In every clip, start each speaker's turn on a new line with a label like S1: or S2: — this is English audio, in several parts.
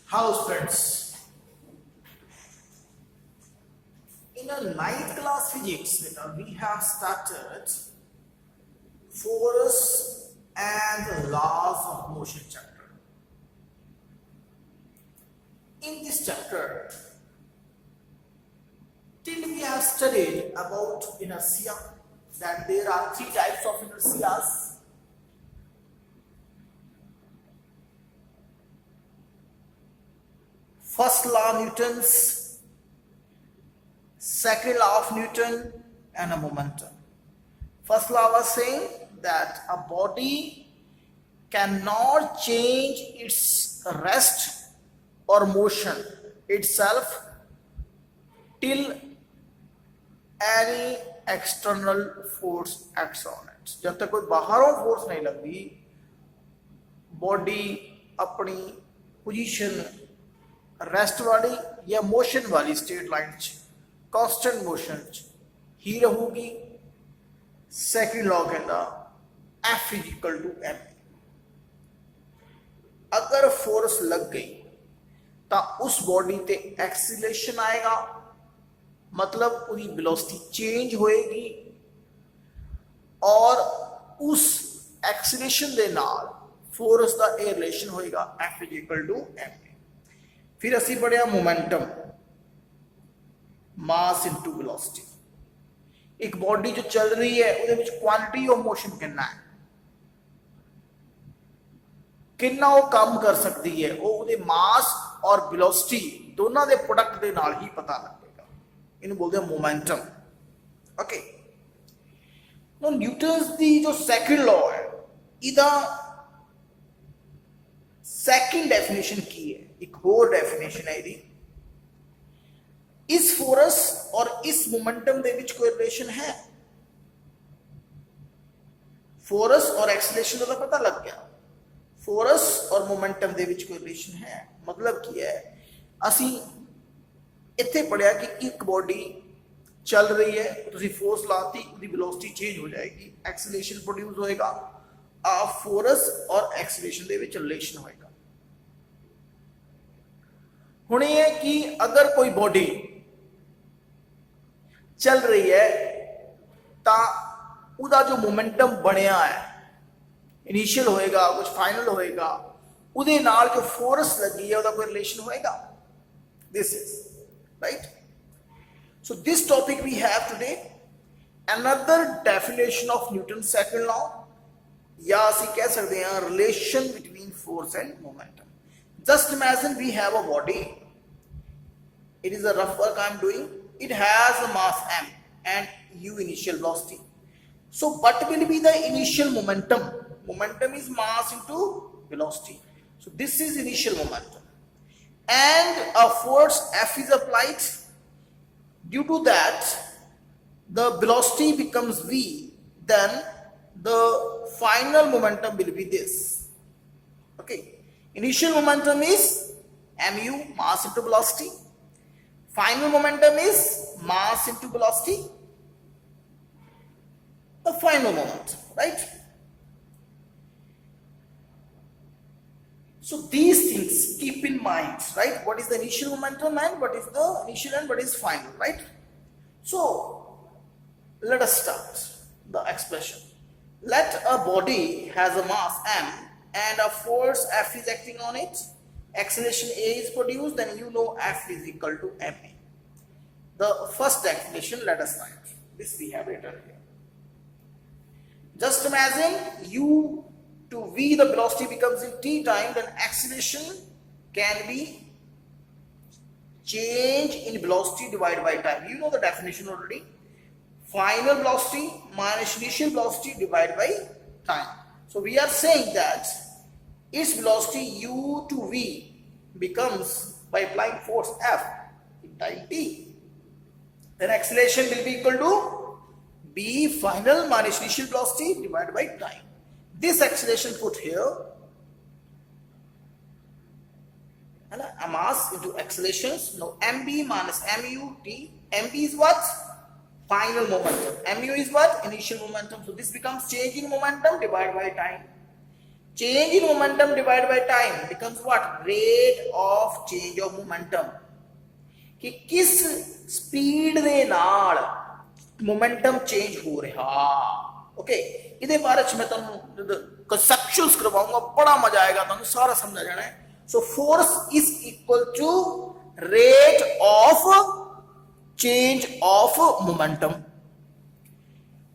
S1: House friends, in a ninth class physics, we have started force and laws of motion chapter. In this chapter, till we have studied about inertia, that there are three types of inertias. First law Newton's, second law of Newton, and a momentum. First law was saying that a body cannot change its rest or motion itself till any external force acts on it. जब तक कोई बाहरों force नहीं लगती body अपनी position rest वाली या motion वाली state line constant motion ही रहूगी. सेकंड लॉ कहता F is equal to M. अगर फोर्स लग गई तो उस बॉडी ते एक्सीलरेशन आएगा, मतलब उसकी वेलोसिटी चेंज होएगी और उस एक्सीलरेशन दे नाल फोर्स का ये रिलेशन होएगा F is equal to M. फिर असी पढ़िया मोमेंटम, मास इनटू वेलोसिटी. एक बॉडी जो चल रही है उसदे विच क्वांटिटी ऑफ मोशन कितना है, कितना वो काम कर सकती है, वो उसदे मास और वेलोसिटी दोनों के प्रोडक्ट के नाल ही पता लगेगा. इन्हें बोलते हैं मोमेंटम. ओके, न्यूटन्स दी जो सेकंड लॉ है इदा सेकंड डेफिनेशन की है, एक और डेफिनेशन है इदी. इस फोर्स और इस मोमेंटम दे विच कोई रिलेशन है? फोर्स और एक्सीलरेशन का पता लग गया, फोर्स और मोमेंटम दे विच कोई रिलेशन है. मतलब की है, असी इत्थे पढ़िया कि एक बॉडी चल रही है, तुसी फोर्स लाती, उसकी वेलोसिटी चेंज हो जाएगी, एक्सीलरेशन प्रोड्यूस होएगा, फोर्स और एक्सीलरेशन दे विच रिलेशन होएगा. हुण ये कि अगर कोई बॉडी चल रही है तो उसका जो मोमेंटम बनया है, इनिशियल होएगा, कुछ फाइनल होएगा, उसदे नाल जो फोर्स लगी है उसका कोई रिलेशन होएगा. This is right. So this topic we have today. Another definition of Newton second law, या असी कह सकते हैं relation between force and momentum. Just imagine we have a body. It is a rough work I am doing. It has a mass m and u initial velocity. So what will be the initial momentum? Momentum is mass into velocity. So this is initial momentum. And a force F is applied. Due to that, the velocity becomes v. Then the final momentum will be this. Okay. Initial momentum is mu, mass into velocity. Final momentum is mass into velocity. The final moment, right? So these things keep in mind, right? What is the initial momentum and what is the initial and what is final, right? So let us start the expression. Let a body has a mass m and a force F is acting on it, acceleration A is produced, then you know F is equal to ma. The first definition, let us write. This we have written here. Just imagine u to v, the velocity becomes in t time, then acceleration can be change in velocity divided by time. You know the definition already. Final velocity minus initial velocity divided by time. So we are saying that its velocity u to v becomes by applying force F in time t. Then acceleration will be equal to b final minus initial velocity divided by time. This acceleration put here, and a mass into accelerations. Now mb minus mu t. mb is what? Final momentum. Mu is what? Initial momentum. So this becomes change in momentum divided by time. Change in momentum divide by time becomes what, rate of change of momentum, कि किस speed दे नाल momentum change हो रहा। Okay, इहदे बारे च मैं तुहानू कंसेप्चुअल्स करवाऊंगा, बड़ा मजा आएगा, तुहानू सारा समझ आ जाना है। So force is equal to rate of change of momentum.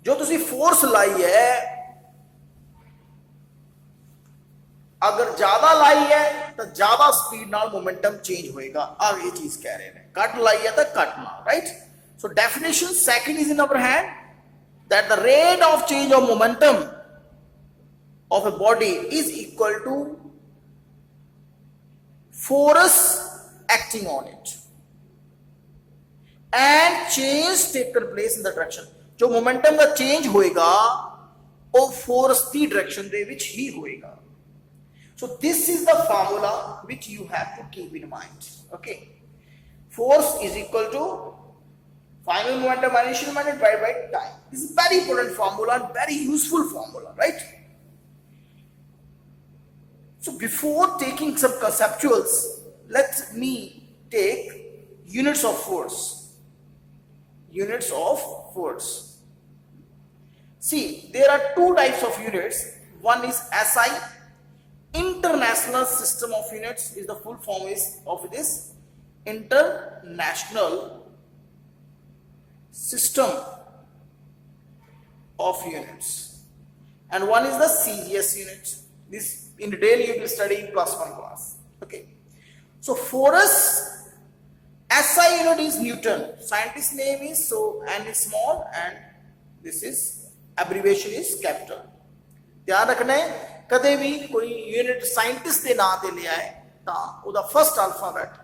S1: जो तुसी फोर्स लाई है, अगर ज्यादा लाई है तो ज्यादा स्पीड नाल मोमेंटम चेंज होएगा। अब ये चीज कह रहे हैं, कट लाई है तो कट ना, right. So definition second is in our hand, that the rate of change of momentum of a body is equal to force acting on it and change taken place in the direction। जो momentum का change होएगा वो force की direction दे विच ही होएगा। So this is the formula which you have to keep in mind। Okay, force is equal to final momentum initial momentum divided by time। This is very important formula and very useful formula, right? So before taking some conceptuals, let me take units of force. Units of force. See, there are two types of units. One is SI, International System of Units, is the full form is of this International System of Units, and one is the CGS units. This in detail you will study in +1 class. Okay, so for us SI unit is Newton. Scientist name is, so N is small and this is abbreviation is capital। ध्यान रखना है, कदे भी कोई unit scientist के नाम से लिया है तो उसका फर्स्ट अल्फाबेट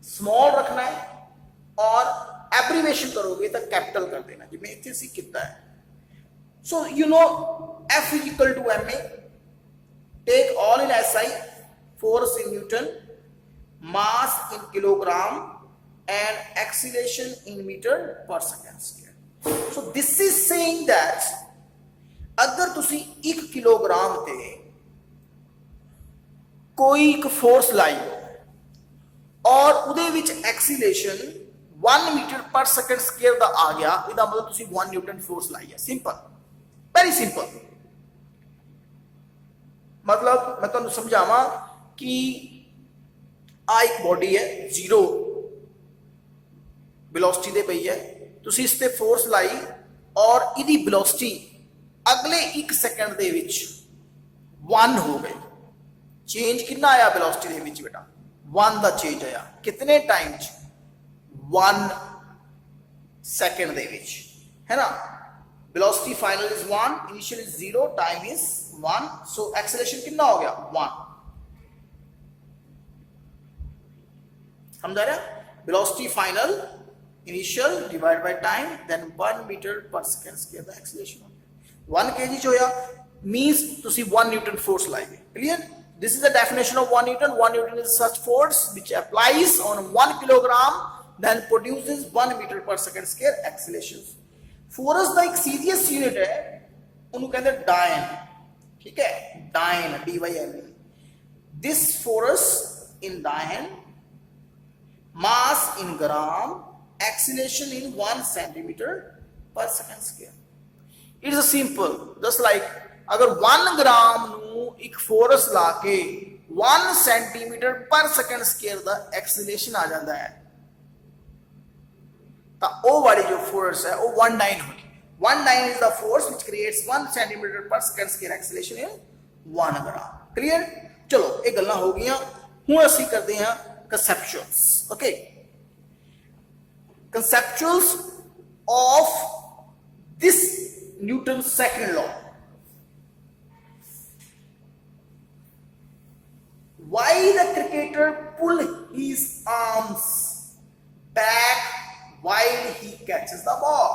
S1: स्मॉल रखना है और एब्रीवेशन करोगे तो कैपिटल कर देना, जिवें इत्थे असीं कीता है। So you know F is equal to ma, take all in SI, force in Newton, mass in kilogram and acceleration in meter per second square। So this is saying that अगर तुसी 1 kilogram ते कोई एक force लाई और उहदे विच acceleration 1 meter पर second square का आ गया, इसका मतलब तुसी 1 न्यूटन फोर्स लाई है। Simple, very simple. मतलब मैं तुहानू समझावां कि आ एक बॉडी है, जीरो वेलोसिटी दे पई है, तुसी इस ते फोर्स लाई और इहदी वेलोसिटी अगले 1 सेकंड दे विच 1 हो गई। चेंज कितना आया वेलोसिटी दे विच बेटा? 1 दा चेंज आया। कितने टाइम च? 1 सेकंड दे विच, है ना। Velocity final is 1, initial is 0, time is 1, so acceleration कितना हो गया? 1। समझा रहा? Velocity final initial divide by time, then 1 meter पर second square the acceleration 1 kg च होया, मींस तुसी 1 न्यूटन फोर्स लाएगे। Clear? This is the definition of 1 Newton. 1 Newton is such force which applies on 1 kilogram, then produces 1 meter per second square acceleration। Force का एक serious unit है, उन्होंने कहते हैं डायन। ठीक है, डायन, DYNE। This force in Newton, mass in gram, acceleration in 1 centimeter per second square। It is simple, just like अगर 1 ग्राम नू एक फोर्स ला के 1 सेंटीमीटर पर सेकंड स्क्वायर का एक्सीलरेशन आ जाता है तो वो वाली जो फोर्स है वो 19 होगी। 19 is the force which creates 1 centimeter per second square acceleration in 1 gram. Clear? चलो ये गल्लां हो गईयां, हुण असीं करदे हां कंसेप्चुअल्स। Okay, कंसेप्चुअल्स of this Newton second law. Why the cricketer pull his arms back while he catches the ball?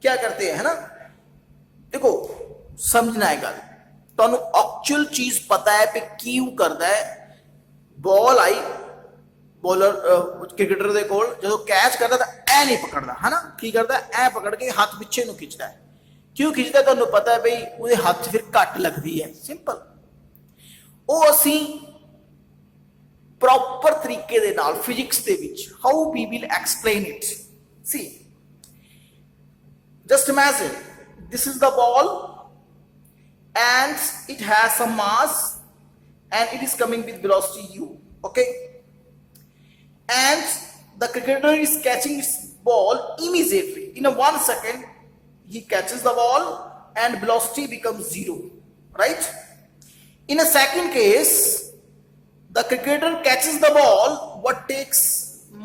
S1: क्या करते हैं, है ना? देखो समझना है गल, तुहानू एक्चुअल चीज पता है पे क्यों करता है। बॉल आई बॉलर क्रिकेटर दे कोल जो कैच करता तो ऐ नहीं पकड़ता, है ना। की करता है? ऐ पकड़ के हाथ पिछे नू खिंचता है। क्यों खिंचता है? तुहानू पता है भाई उहदे हाथ फिर घट लगती है। सिंपल। ਉਹ ਅਸੀਂ ਪ੍ਰੋਪਰ ਤਰੀਕੇ ਦੇ ਨਾਲ ਫਿਜ਼ਿਕਸ ਦੇ ਵਿੱਚ how we will explain it. See just imagine this is the ball and it has some mass and it is coming with velocity u, okay, and the cricketer is catching its ball immediately in a 1 second. He catches the ball and velocity becomes 0, right? In a second case, the cricketer catches the ball, what takes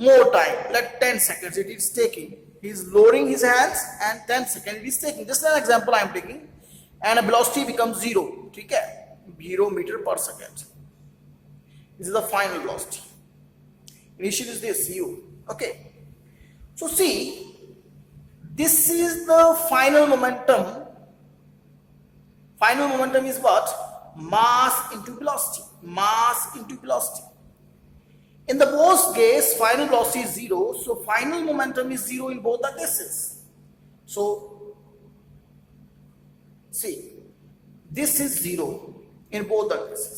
S1: more time, like 10 seconds it is taking. He is lowering his hands and 10 seconds it is taking. Just an example I am taking, and a velocity becomes 0. ठीक है, 0 meter per second. This is the final velocity. Initial is this u. Okay. So see, this is the final momentum. Final momentum is what? Mass into velocity. Mass into velocity. In the both case, final velocity is 0, so final momentum is 0 in both the cases. So, see, this is 0 in both the cases.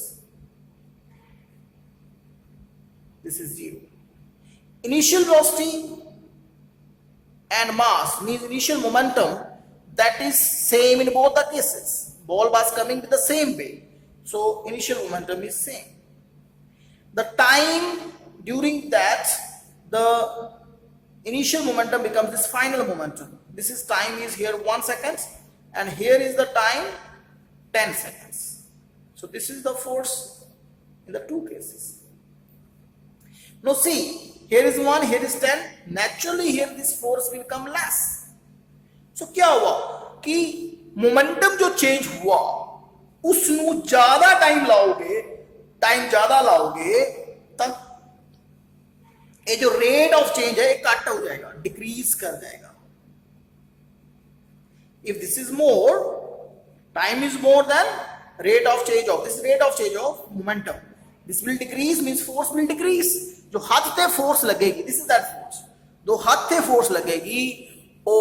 S1: This is 0. Initial velocity and mass means initial momentum, that is same in both the cases. Ball was coming with the same way, so initial momentum is same. The time during that, the initial momentum becomes this final momentum. This is time is here 1 second and here is the time 10 seconds. So this is the force in the two cases. Now see, here is 1, here is 10. Naturally here this force will come less. So क्या हुआ कि momentum जो change हुआ उसनु ज्यादा time लाओगे तब ये जो रेट ऑफ चेंज है कट हो जाएगा, डिक्रीज कर जाएगा. If this is more, time is more than rate of change of momentum, this will decrease means force will decrease. जो हाथ ते force लगेगी, this is that force, जो हाथ ते force लगेगी वो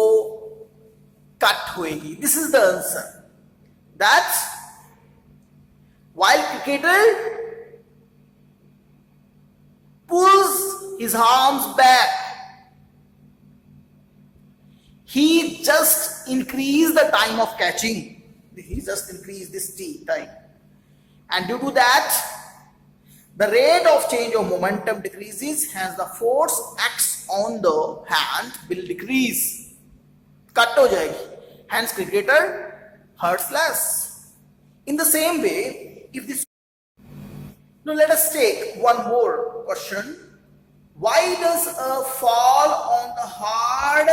S1: कट होएगी. This is the answer. That's while cricketer pulls his arms back, he just increased the time of catching. He just increased this time, and due to that the rate of change of momentum decreases, hence the force acts on the hand will decrease, cut ho jayegi, hence cricketer hurts less. In the same way, if this, now let us take one more question. Why does a fall on the hard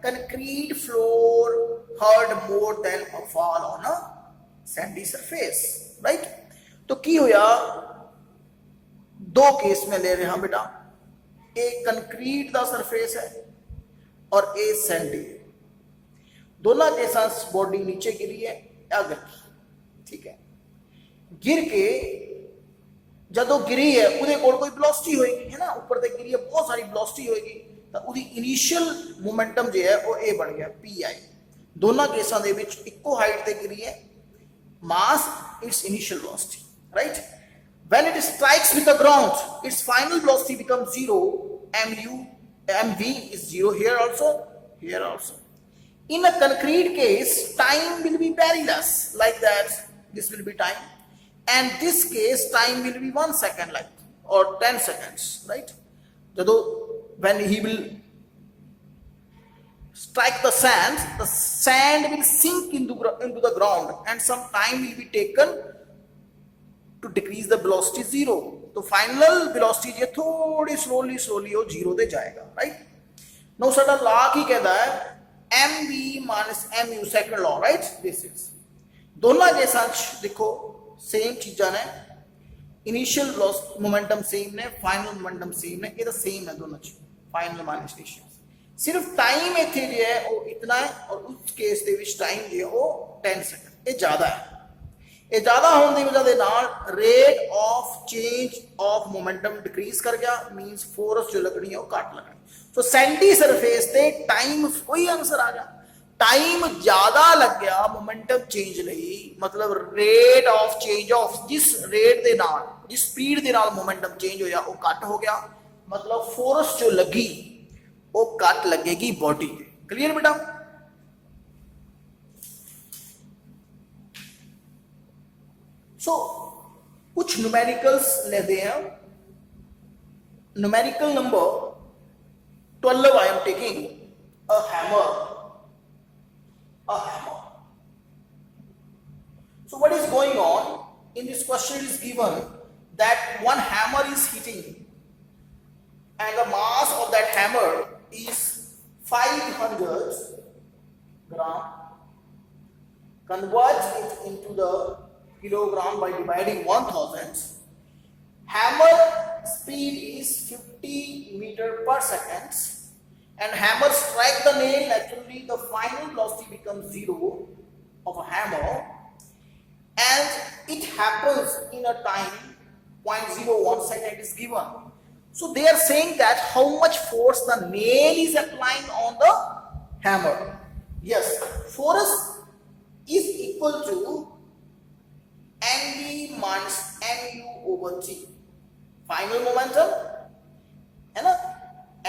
S1: concrete floor hurt more than a fall on a sandy surface? Right? तो की होया, दो case में ले रहे हैं बेटा, एक कंक्रीट दा सरफेस है और एक सैंडी है. दोनों के साथ बॉडी नीचे गिरी है या गिर, ठीक है, गिर के जदों गिरी है उहदे कोल कोई वेलोसिटी होएगी, है ना, ऊपर तक गिरी है, बहुत सारी वेलोसिटी होएगी, तो उहदी इनिशियल मोमेंटम जो है वो ए बन गया पी.आई. दोनों केसां दे विच इक्को हाइट ते गिरी है, mass its initial velocity, right. When it strikes with the ground, its final velocity becomes 0. mv is 0 here also, here also. In a concrete case, time will be very less, like that. This will be time, and this case time will be 1 second, like, or 10 seconds, right? When he will strike the sand will sink into the ground, and some time will be taken to decrease the velocity 0. तो final velocity जो थोड़ी slowly वो 0 ते जाएगा, right? Now साडा law की कहता है mv minus mu, second law, right? This is दोनों के साथ देखो सेम चीज़ां ने, इनिशियल मोमेंटम सेम ने, फाइनल मोमेंटम सेम ने, ये तो सेम है दोनों चीज, फाइनल माइनस इनिशियल. सिर्फ टाइम इत्थे जो है वो इतना है, और उस केस दे विच टाइम जो है वो 10 सेकंड, ये ज़्यादा है. ये ज़्यादा होने की वजह के नाल rate of change of momentum decrease कर गया, मीनस फोर्स जो लगनी है वो घट लगनी. सो सैंडी सरफेस ते टाइम वही आंसर आ गया. टाइम ज्यादा लग गया मोमेंटम चेंज ਲਈ, मतलब रेट ऑफ चेंज ऑफ जिस रेट ਦੇ ਨਾਲ जिस स्पीड ਦੇ ਨਾਲ मोमेंटम चेंज होया वो घट हो गया, मतलब फोर्स जो लगी वो घट लगेगी बॉडी ते। क्लियर बेटा? सो कुछ न्यूमेरिकल्स लेते हैं। Numerical number 12 I am taking a hammer. So what is going on in this question? It is given that one hammer is hitting and the mass of that hammer is 500 gram. Convert it into the kilogram by dividing 1000. Hammer speed is 50 meter per second. And hammer strike the nail, naturally the final velocity becomes 0 of a hammer, and it happens in a time 0.01 second is given. So they are saying that how much force the nail is applying on the hammer. Yes, force is equal to mv minus mu over t. Final momentum and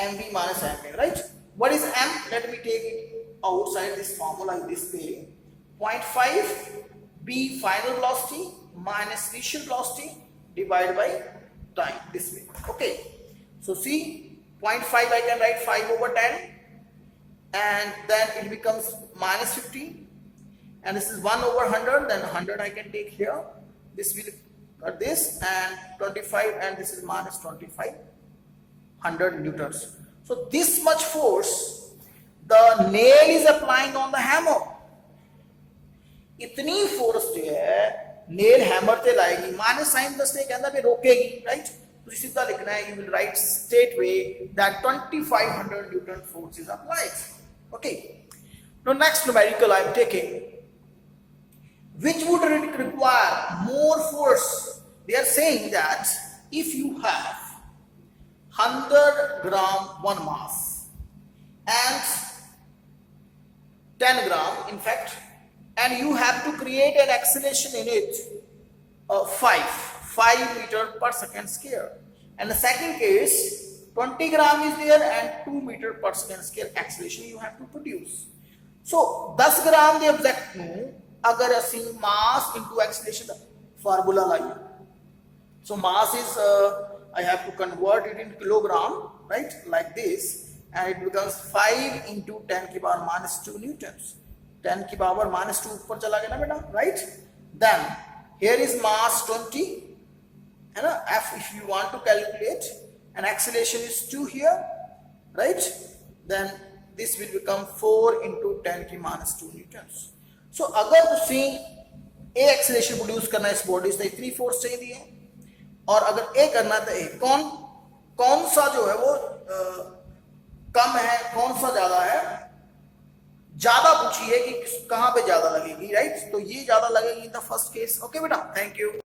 S1: mv minus ma, right? What is m? Let me take it outside this formula in this way. 0.5 b final velocity minus initial velocity divided by time, this way. Okay, so see, 0.5 I can write 5 over 10, and then it becomes minus 50, and this is 1 over 100, then 100 I can take here, this will cut this, and 25, and this is minus 25, 100 newtons. So this much force the nail is applying on the hammer. इतनी force जो है nail hammer ते लाएगी, minus sign दस से कहता है रोकेगी, right? तो सीधा लिखना है, you will write straight way that 2500 newton force is applied. Okay, now next numerical I am taking, which would require more force. They are saying that if you have 100 gram one mass and 10 gram in fact, and you have to create an acceleration in it of 5 meter per second square, and the second case 20 gram is there and 2 meter per second square acceleration you have to produce. So 10 gram ਦੇ object ਨੂੰ अगर ਅਸੀਂ mass into acceleration formula ਲਾਈਏ, so mass is I have to convert it into kilogram, right, like this, and it becomes 5 into 10 की power minus 2 newtons. 10 की power minus 2 ऊपर चला गया ना बेटा, right? Then here is mass 20, है ना? If you want to calculate, and acceleration is 2 here, right? Then this will become 4 into 10 की minus 2 newtons. So अगर तुसी a acceleration produce करना इस body से इतनी force चाहिए है, और अगर ए करना तो ए, कौन सा जो है वो कम है, कौन सा ज्यादा है? ज्यादा पूछिए कि कहां पे ज्यादा लगेगी, राइट? तो ये ज्यादा लगेगी in the first case. Okay बेटा, थैंक यू।